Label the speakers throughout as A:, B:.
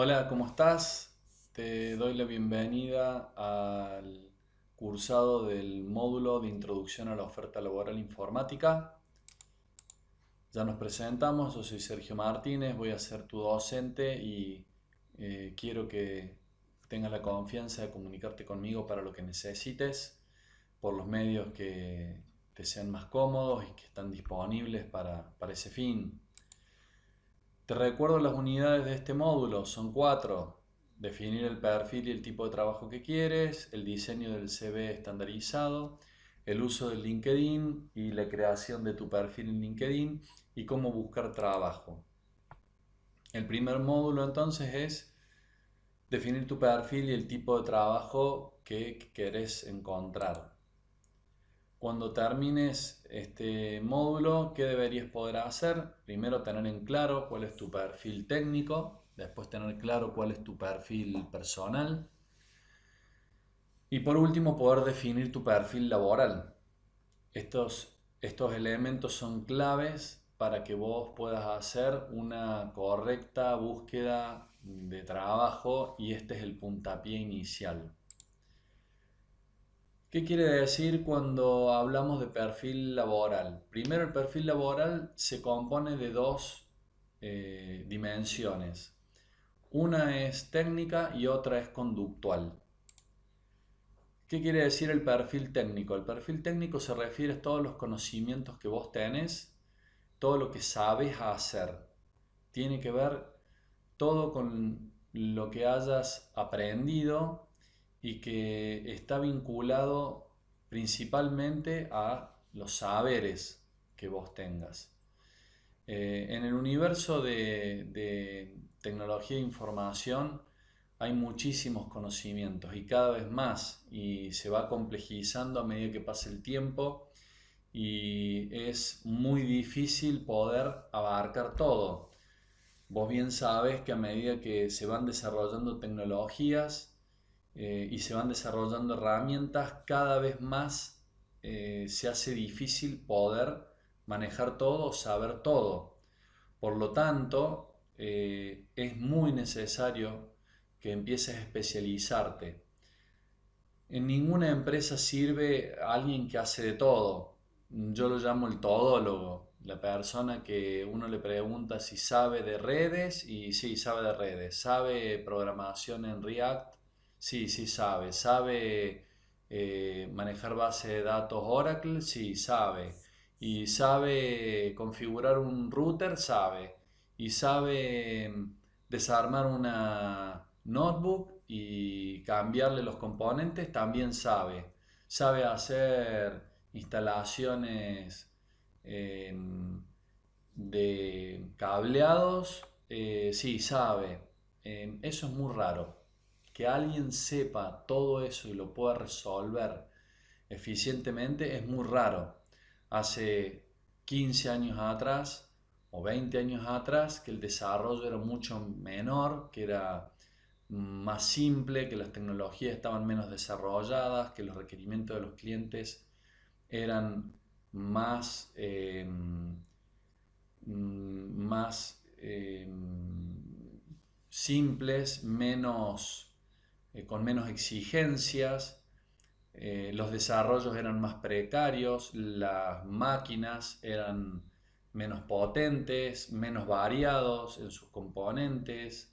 A: Hola, ¿cómo estás? Te doy la bienvenida al cursado del módulo de Introducción a la Oferta Laboral Informática. Ya nos presentamos, yo soy Sergio Martínez, voy a ser tu docente y quiero que tengas la confianza de comunicarte conmigo para lo que necesites, por los medios que te sean más cómodos y que están disponibles para ese fin. Te recuerdo las unidades de este módulo, son cuatro. Definir el perfil y el tipo de trabajo que quieres, el diseño del CV estandarizado, el uso del LinkedIn y la creación de tu perfil en LinkedIn y cómo buscar trabajo. El primer módulo entonces es definir tu perfil y el tipo de trabajo que querés encontrar. Cuando termines este módulo, ¿qué deberías poder hacer? Primero tener en claro cuál es tu perfil técnico, después tener claro cuál es tu perfil personal y por último poder definir tu perfil laboral. Estos elementos son claves para que vos puedas hacer una correcta búsqueda de trabajo y este es el puntapié inicial. ¿Qué quiere decir cuando hablamos de perfil laboral? Primero, el perfil laboral se compone de dos dimensiones. Una es técnica y otra es conductual. ¿Qué quiere decir el perfil técnico? El perfil técnico se refiere a todos los conocimientos que vos tenés, todo lo que sabes hacer. Tiene que ver todo con lo que hayas aprendido y que está vinculado principalmente a los saberes que vos tengas. En el universo de tecnología e información hay muchísimos conocimientos y cada vez más y se va complejizando a medida que pasa el tiempo y es muy difícil poder abarcar todo. Vos bien sabes que a medida que se van desarrollando tecnologías y se van desarrollando herramientas, cada vez más se hace difícil poder manejar todo o saber todo. Por lo tanto, es muy necesario que empieces a especializarte. En ninguna empresa sirve alguien que hace de todo. Yo lo llamo el todólogo, la persona que uno le pregunta si sabe de redes y sí, sabe de redes. ¿Sabe programación en React? Sí, sí sabe. ¿Sabe manejar base de datos Oracle? Sí, sabe. ¿Y sabe configurar un router? Sabe. ¿Y sabe desarmar una notebook y cambiarle los componentes? También sabe. Sabe hacer instalaciones eh, de cableados. Sí, sabe. Eso es muy raro. Que alguien sepa todo eso y lo pueda resolver eficientemente es muy raro. Hace 15 años atrás o 20 años atrás que el desarrollo era mucho menor, que era más simple, que las tecnologías estaban menos desarrolladas, que los requerimientos de los clientes eran más, más simples, con menos exigencias. Los desarrollos eran más precarios, las máquinas eran menos potentes, menos variados en sus componentes,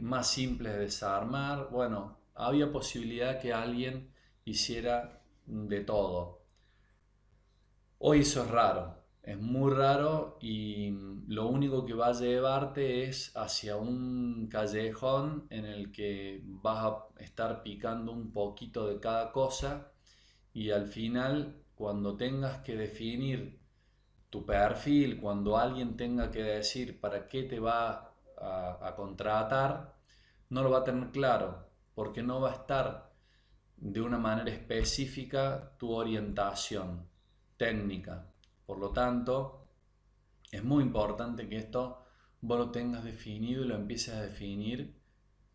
A: más simples de desarmar. Bueno, había posibilidad que alguien hiciera de todo. Hoy eso es raro, es muy raro y lo único que va a llevarte es hacia un callejón en el que vas a estar picando un poquito de cada cosa y al final cuando tengas que definir tu perfil, cuando alguien tenga que decir para qué te va a contratar, no lo va a tener claro porque no va a estar de una manera específica tu orientación técnica. Por lo tanto, es muy importante que esto vos lo tengas definido y lo empieces a definir.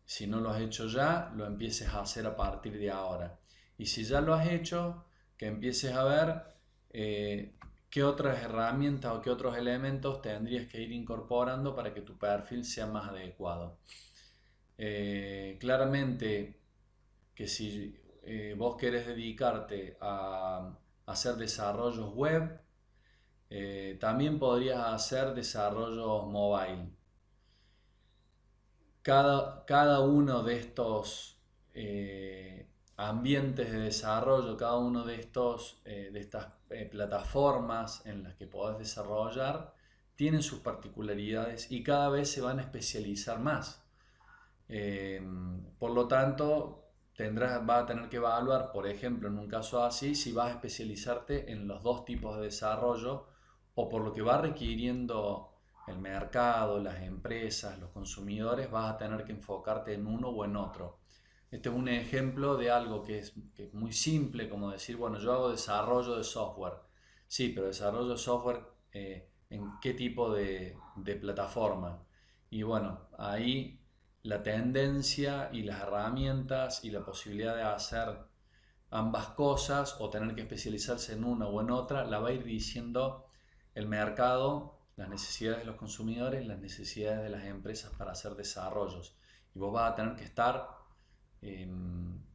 A: Si no lo has hecho ya, lo empieces a hacer a partir de ahora. Y si ya lo has hecho, que empieces a ver qué otras herramientas o qué otros elementos tendrías que ir incorporando para que tu perfil sea más adecuado. Claramente que si vos querés dedicarte a hacer desarrollos web, también podrías hacer desarrollos mobile. Cada uno de estos ambientes de desarrollo, cada uno de estas plataformas en las que podés desarrollar, tienen sus particularidades y cada vez se van a especializar más. Eh, por lo tanto, vas a tener que evaluar, por ejemplo, en un caso así, si vas a especializarte en los dos tipos de desarrollo o por lo que va requiriendo el mercado, las empresas, los consumidores, vas a tener que enfocarte en uno o en otro. Este es un ejemplo de algo que es muy simple, como decir, bueno, yo hago desarrollo de software. Sí, pero desarrollo de software, ¿en qué tipo de plataforma? Y bueno, ahí la tendencia y las herramientas y la posibilidad de hacer ambas cosas o tener que especializarse en una o en otra, la va a ir diciendo el mercado, las necesidades de los consumidores, las necesidades de las empresas para hacer desarrollos. Y vos vas a tener que estar eh,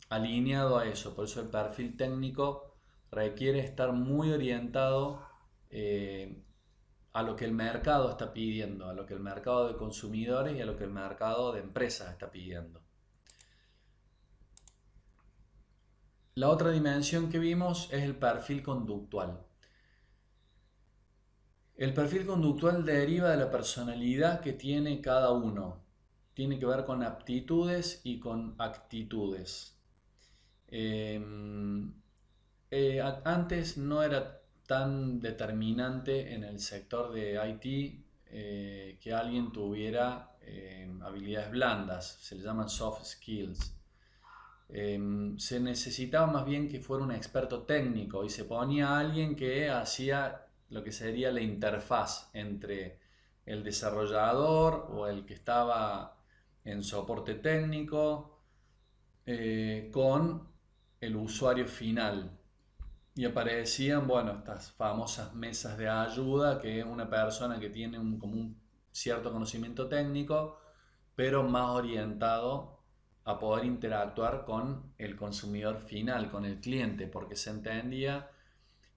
A: alineado a eso. Por eso el perfil técnico requiere estar muy orientado eh, a lo que el mercado está pidiendo, a lo que el mercado de consumidores y a lo que el mercado de empresas está pidiendo. La otra dimensión que vimos es el perfil conductual. El perfil conductual deriva de la personalidad que tiene cada uno. Tiene que ver con aptitudes y con actitudes. Eh, Antes no era tan determinante en el sector de IT que alguien tuviera habilidades blandas, se le llaman soft skills. Se necesitaba más bien que fuera un experto técnico y se ponía a alguien que hacía lo que sería la interfaz entre el desarrollador o el que estaba en soporte técnico con el usuario final. Y aparecían, bueno, estas famosas mesas de ayuda, que es una persona que tiene como un cierto conocimiento técnico, pero más orientado a poder interactuar con el consumidor final, con el cliente, porque se entendía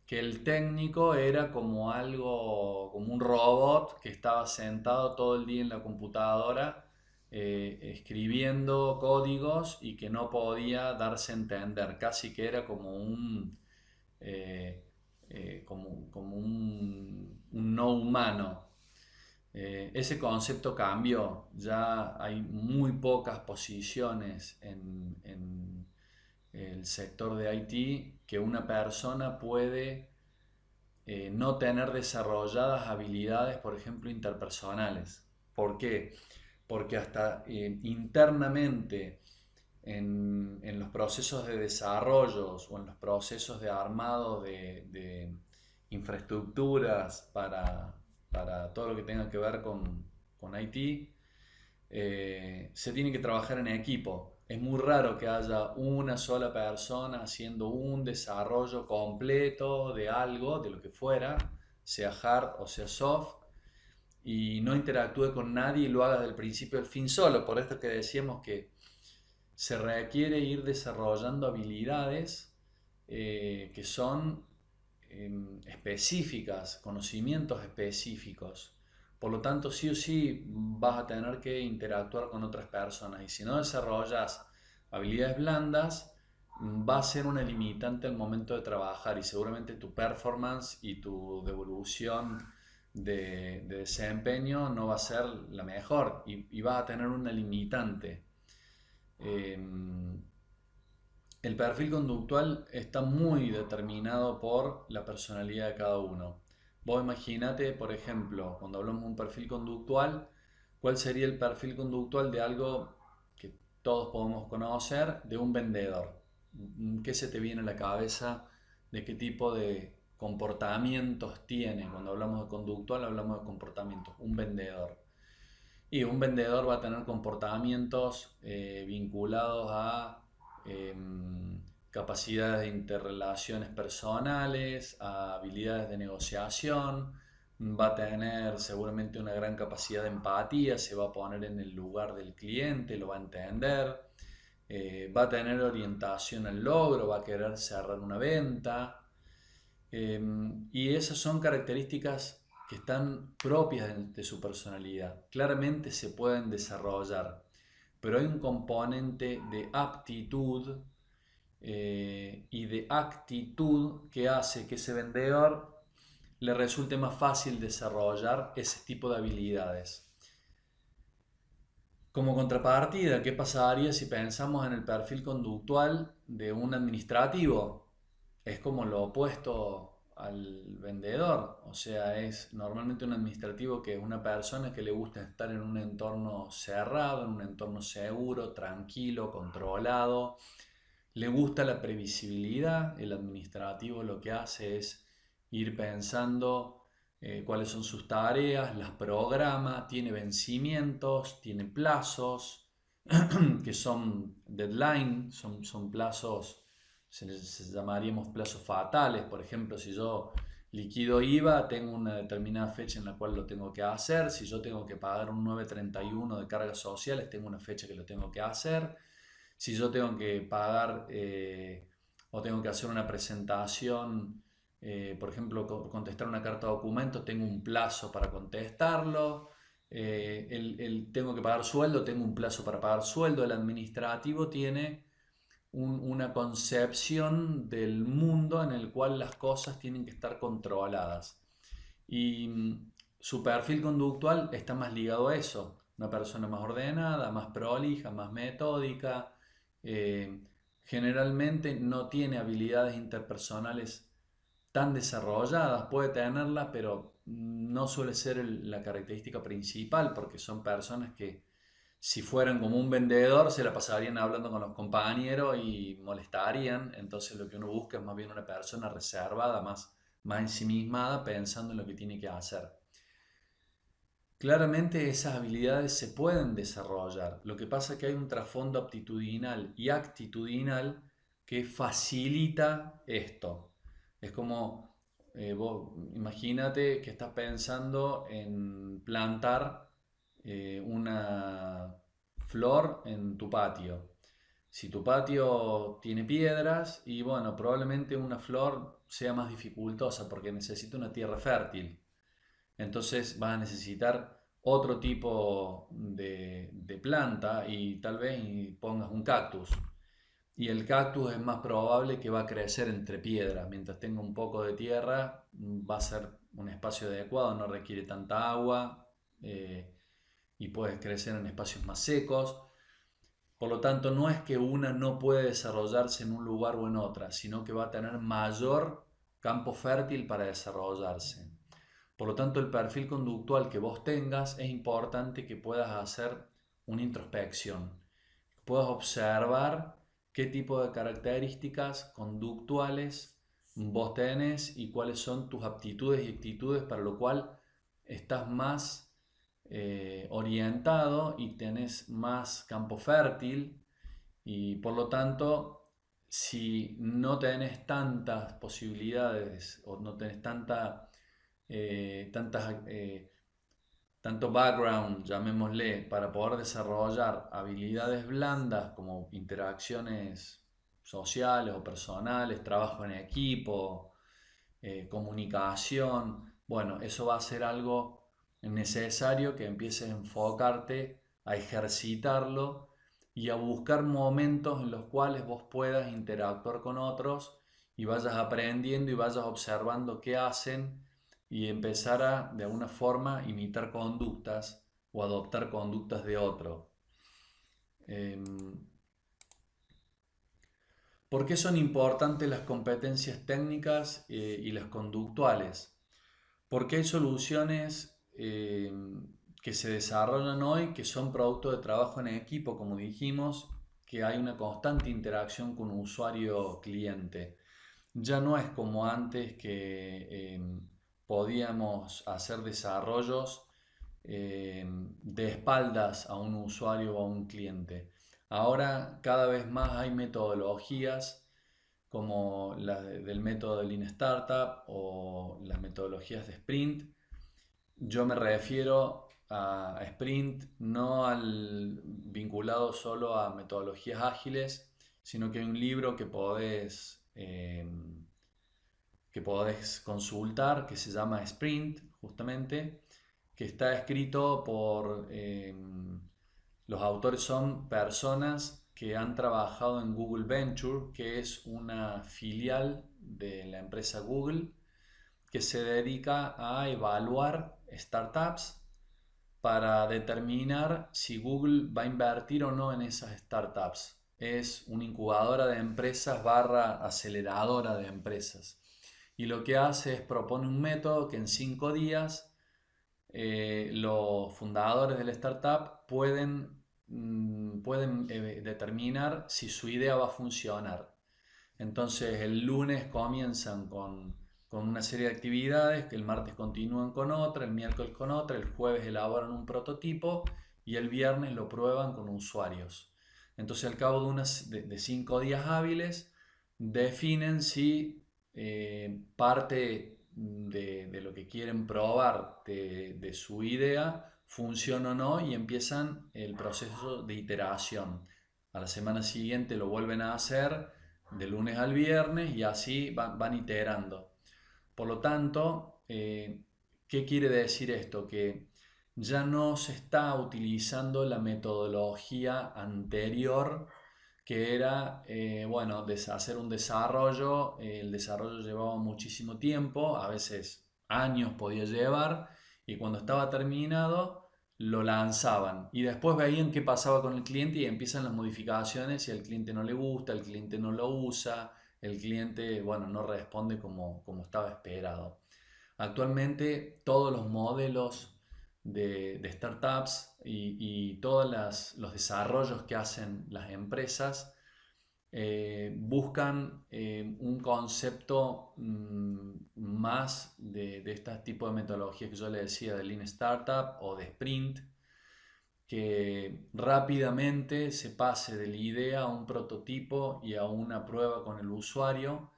A: que el técnico era como algo, como un robot que estaba sentado todo el día en la computadora escribiendo códigos y que no podía darse a entender, casi que era como eh, como un no humano. Ese concepto cambió, ya hay muy pocas posiciones en el sector de IT que una persona puede no tener desarrolladas habilidades, por ejemplo, interpersonales. ¿Por qué? Porque hasta internamente en los procesos de desarrollo o en los procesos de armado de infraestructuras para todo lo que tenga que ver con IT, se tiene que trabajar en equipo. Es muy raro que haya una sola persona haciendo un desarrollo completo de algo, de lo que fuera, sea hard o sea soft, y no interactúe con nadie y lo haga del principio al fin solo. Por esto que decíamos que se requiere ir desarrollando habilidades que son específicas, conocimientos específicos. Por lo tanto, sí o sí vas a tener que interactuar con otras personas y si no desarrollas habilidades blandas, va a ser una limitante al momento de trabajar y seguramente tu performance y tu devolución de desempeño no va a ser la mejor y vas a tener una limitante. El perfil conductual está muy determinado por la personalidad de cada uno. Vos imaginate, por ejemplo, cuando hablamos de un perfil conductual, ¿cuál sería el perfil conductual de algo que todos podemos conocer, de un vendedor? ¿Qué se te viene a la cabeza de qué tipo de comportamientos tiene? Cuando hablamos de conductual, hablamos de comportamientos. Un vendedor. Y un vendedor va a tener comportamientos vinculados a capacidades de interrelaciones personales, a habilidades de negociación, va a tener seguramente una gran capacidad de empatía, se va a poner en el lugar del cliente, lo va a entender, va a tener orientación al logro, va a querer cerrar una venta. Y esas son características que están propias de su personalidad. Claramente se pueden desarrollar, pero hay un componente de aptitud y de actitud que hace que ese vendedor le resulte más fácil desarrollar ese tipo de habilidades. Como contrapartida, ¿qué pasaría si pensamos en el perfil conductual de un administrativo? Es como lo opuesto al vendedor, o sea, es normalmente un administrativo que es una persona que le gusta estar en un entorno cerrado, en un entorno seguro, tranquilo, controlado. Le gusta la previsibilidad. El administrativo lo que hace es ir pensando cuáles son sus tareas, las programa, tiene vencimientos, tiene plazos, que son deadline, son plazos, se llamaríamos plazos fatales. Por ejemplo, si yo liquido IVA, tengo una determinada fecha en la cual lo tengo que hacer. Si yo tengo que pagar un 931 de cargas sociales, tengo una fecha que lo tengo que hacer. Si yo tengo que pagar o tengo que hacer una presentación, por ejemplo, contestar una carta de documento, tengo un plazo para contestarlo. Tengo que pagar sueldo, tengo un plazo para pagar sueldo. El administrativo tiene una concepción del mundo en el cual las cosas tienen que estar controladas. Y su perfil conductual está más ligado a eso. Una persona más ordenada, más prolija, más metódica. eh, Generalmente no tiene habilidades interpersonales tan desarrolladas, puede tenerlas, pero no suele ser la característica principal, porque son personas que si fueran como un vendedor se la pasarían hablando con los compañeros y molestarían. Entonces lo que uno busca es más bien una persona reservada, más ensimismada, pensando en lo que tiene que hacer. Claramente esas habilidades se pueden desarrollar. Lo que pasa es que hay un trasfondo aptitudinal y actitudinal que facilita esto. Es como, vos imagínate que estás pensando en plantar una flor en tu patio. Si tu patio tiene piedras, y bueno, probablemente una flor sea más dificultosa porque necesita una tierra fértil. Entonces vas a necesitar otro tipo de planta y tal vez pongas un cactus. Y el cactus es más probable que va a crecer entre piedras. Mientras tenga un poco de tierra, va a ser un espacio adecuado, no requiere tanta agua y puedes crecer en espacios más secos. Por lo tanto, no es que una no puede desarrollarse en un lugar o en otra, sino que va a tener mayor campo fértil para desarrollarse. Por lo tanto, el perfil conductual que vos tengas es importante que puedas hacer una introspección, puedas observar qué tipo de características conductuales vos tenés y cuáles son tus aptitudes y actitudes para lo cual estás más orientado y tenés más campo fértil y por lo tanto si no tenés tantas posibilidades o no tenés tantas, tanto background, llamémosle, para poder desarrollar habilidades blandas como interacciones sociales o personales, trabajo en equipo, comunicación. Bueno, eso va a ser algo necesario que empieces a enfocarte, a ejercitarlo y a buscar momentos en los cuales vos puedas interactuar con otros y vayas aprendiendo y vayas observando qué hacen y empezar a, de alguna forma, imitar conductas o adoptar conductas de otro. ¿Por qué son importantes las competencias técnicas y las conductuales? Porque hay soluciones que se desarrollan hoy que son producto de trabajo en equipo, como dijimos, que hay una constante interacción con usuario-cliente. Ya no es como antes que podíamos hacer desarrollos de espaldas a un usuario o a un cliente. Ahora cada vez más hay metodologías como del método de Lean Startup o las metodologías de Sprint Yo me refiero a sprint no al vinculado solo a metodologías ágiles, sino que hay un libro que podés consultar que se llama Sprint, justamente, que está escrito por los autores son personas que han trabajado en Google Venture, que es una filial de la empresa Google que se dedica a evaluar startups para determinar si Google va a invertir o no en esas startups. Es una incubadora de empresas barra aceleradora de empresas. Y lo que hace es propone un método que en 5 días los fundadores de la startup pueden determinar si su idea va a funcionar. Entonces el lunes comienzan con una serie de actividades, que el martes continúan con otra, el miércoles con otra, el jueves elaboran un prototipo y el viernes lo prueban con usuarios. Entonces al cabo de 5 días hábiles definen si parte de lo que quieren probar de su idea funciona o no y empiezan el proceso de iteración. A la semana siguiente lo vuelven a hacer de lunes al viernes y así van iterando. Por lo tanto, ¿qué quiere decir esto? Que ya no se está utilizando la metodología anterior que era, bueno, hacer un desarrollo. El desarrollo llevaba muchísimo tiempo, a veces años podía llevar, y cuando estaba terminado lo lanzaban y después veían qué pasaba con el cliente y empiezan las modificaciones. Si al cliente no le gusta, el cliente no lo usa, el cliente, bueno, no responde como estaba esperado. Actualmente todos los modelos de startups y todos los desarrollos que hacen las empresas buscan un concepto más de este tipo de metodología que yo le decía de Lean Startup o de Sprint, que rápidamente se pase de la idea a un prototipo y a una prueba con el usuario,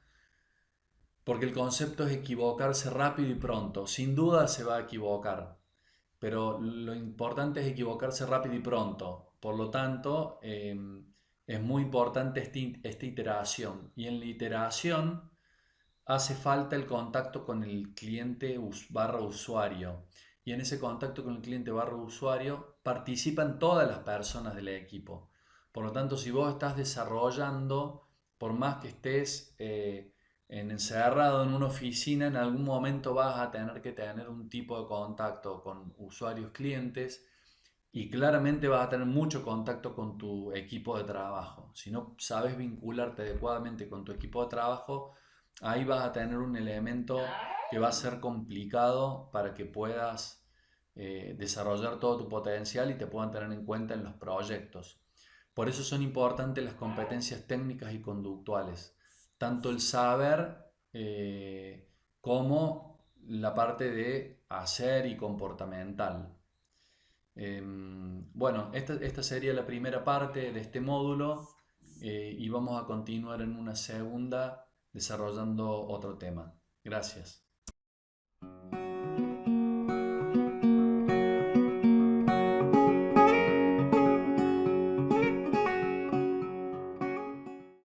A: porque el concepto es equivocarse rápido y pronto. Sin duda se va a equivocar, pero lo importante es equivocarse rápido y pronto. Por lo tanto, es muy importante esta iteración. Y en la iteración hace falta el contacto con el cliente barra usuario. Y en ese contacto con el cliente barra usuario participan todas las personas del equipo. Por lo tanto, si vos estás desarrollando, por más que estés encerrado en una oficina, en algún momento vas a tener que tener un tipo de contacto con usuarios clientes y claramente vas a tener mucho contacto con tu equipo de trabajo. Si no sabes vincularte adecuadamente con tu equipo de trabajo, ahí vas a tener un elemento que va a ser complicado para que puedas desarrollar todo tu potencial y te puedan tener en cuenta en los proyectos. Por eso son importantes las competencias técnicas y conductuales, tanto el saber como la parte de hacer y comportamental. Bueno, esta sería la primera parte de este módulo y vamos a continuar en una segunda desarrollando otro tema. Gracias.